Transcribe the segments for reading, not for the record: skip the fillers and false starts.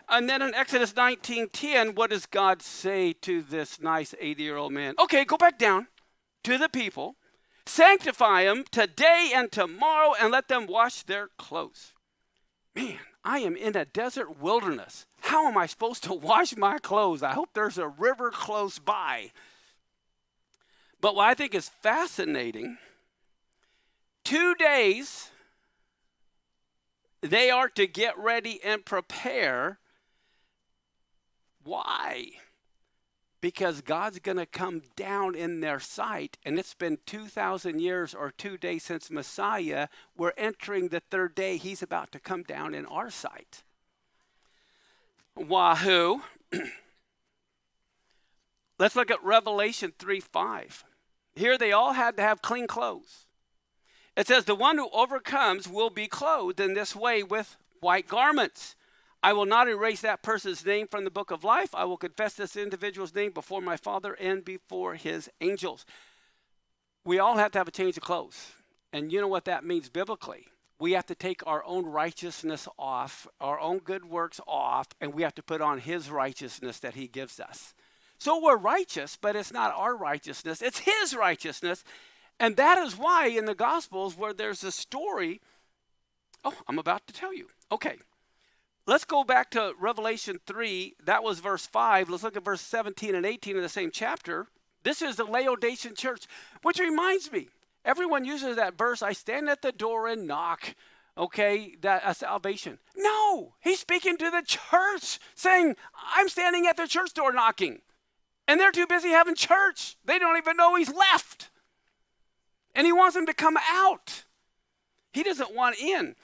And then in Exodus 19:10, what does God say to this nice 80-year-old man? Okay, go back down to the people, sanctify them today and tomorrow, and let them wash their clothes. Man, I am in a desert wilderness. How am I supposed to wash my clothes? I hope there's a river close by. But what I think is fascinating, 2 days they are to get ready and prepare. Why? Because God's going to come down in their sight, and it's been 2,000 years or 2 days since Messiah. We're entering the third day. He's about to come down in our sight. Wahoo. Let's look at Revelation 3:5. Here they all had to have clean clothes. It says, the one who overcomes will be clothed in this way with white garments. I will not erase that person's name from the book of life. I will confess this individual's name before my Father and before his angels. We all have to have a change of clothes. And you know what that means biblically. We have to take our own righteousness off, our own good works off, and we have to put on his righteousness that he gives us. So we're righteous, but it's not our righteousness. It's his righteousness. And that is why in the Gospels where there's a story, I'm about to tell you. Okay, let's go back to Revelation 3. That was verse 5. Let's look at verse 17 and 18 in the same chapter. This is the Laodicean church, which reminds me, everyone uses that verse, I stand at the door and knock, okay, that salvation. No, he's speaking to the church, saying, I'm standing at the church door knocking. And they're too busy having church. They don't even know he's left. And he wants them to come out. He doesn't want in.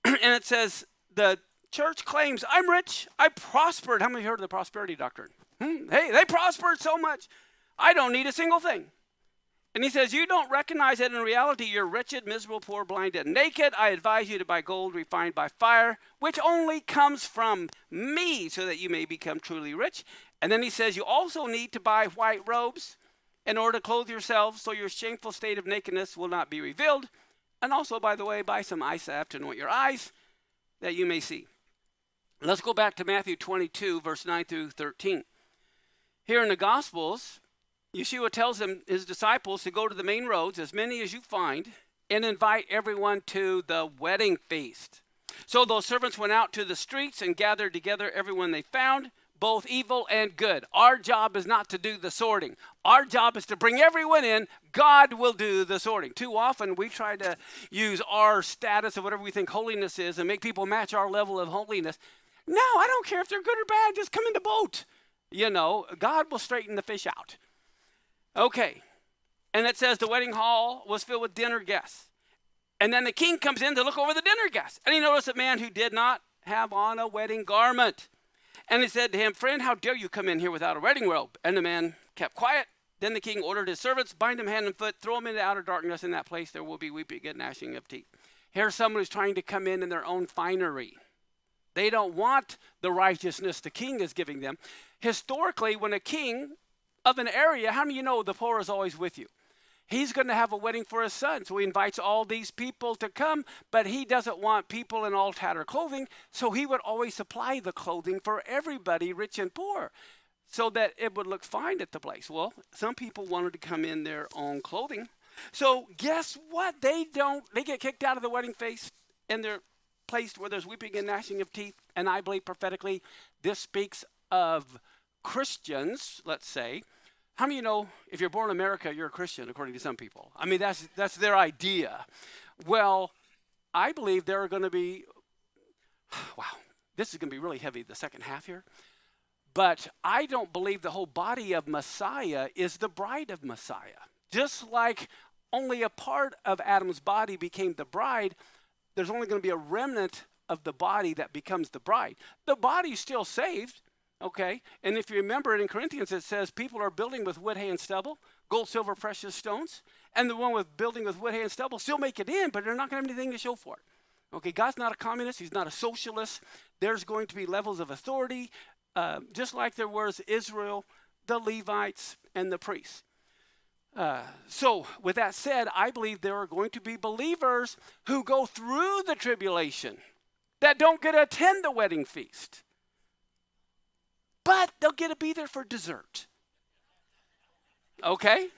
And it says, the church claims, I'm rich, I prospered. How many heard of the prosperity doctrine? Hey, they prospered so much. I don't need a single thing. And he says, you don't recognize that in reality you're wretched, miserable, poor, blind, and naked. I advise you to buy gold refined by fire, which only comes from me, so that you may become truly rich. And then he says, you also need to buy white robes in order to clothe yourselves so your shameful state of nakedness will not be revealed. And also, by the way, buy some eye salve to anoint your eyes that you may see. Let's go back to Matthew 22, verse 9 through 13. Here in the Gospels, Yeshua tells his disciples to go to the main roads, as many as you find, and invite everyone to the wedding feast. So those servants went out to the streets and gathered together everyone they found, both evil and good. Our job is not to do the sorting. Our job is to bring everyone in. God will do the sorting. Too often we try to use our status of whatever we think holiness is and make people match our level of holiness. No, I don't care if they're good or bad. Just come in the boat. You know, God will straighten the fish out. Okay. And it says the wedding hall was filled with dinner guests. And then the king comes in to look over the dinner guests. And he noticed a man who did not have on a wedding garment. And he said to him, friend, how dare you come in here without a wedding robe? And the man kept quiet. Then the king ordered his servants, bind him hand and foot, throw him into outer darkness. In that place there will be weeping and gnashing of teeth. Here's someone who's trying to come in their own finery. They don't want the righteousness the king is giving them. Historically, when a king of an area, how many of you know the poor is always with you? He's going to have a wedding for his son, so he invites all these people to come, but he doesn't want people in all tattered clothing, so he would always supply the clothing for everybody, rich and poor, so that it would look fine at the place. Well, some people wanted to come in their own clothing. So guess what? They get kicked out of the wedding feast, and they're placed where there's weeping and gnashing of teeth, and I believe prophetically this speaks of Christians, let's say. How many of you know if you're born in America, you're a Christian, according to some people? I mean, that's their idea. Well, I believe there are going to be, wow, this is going to be really heavy, the second half here. But I don't believe the whole body of Messiah is the bride of Messiah. Just like only a part of Adam's body became the bride, there's only going to be a remnant of the body that becomes the bride. The body's still saved. Okay, and if you remember it in Corinthians, it says people are building with wood, hay, and stubble, gold, silver, precious stones. And the one with building with wood, hay, and stubble still make it in, but they're not going to have anything to show for it. Okay, God's not a communist. He's not a socialist. There's going to be levels of authority, just like there was Israel, the Levites, and the priests. So with that said, I believe there are going to be believers who go through the tribulation that don't get to attend the wedding feast. but they'll get to be there for dessert. Okay?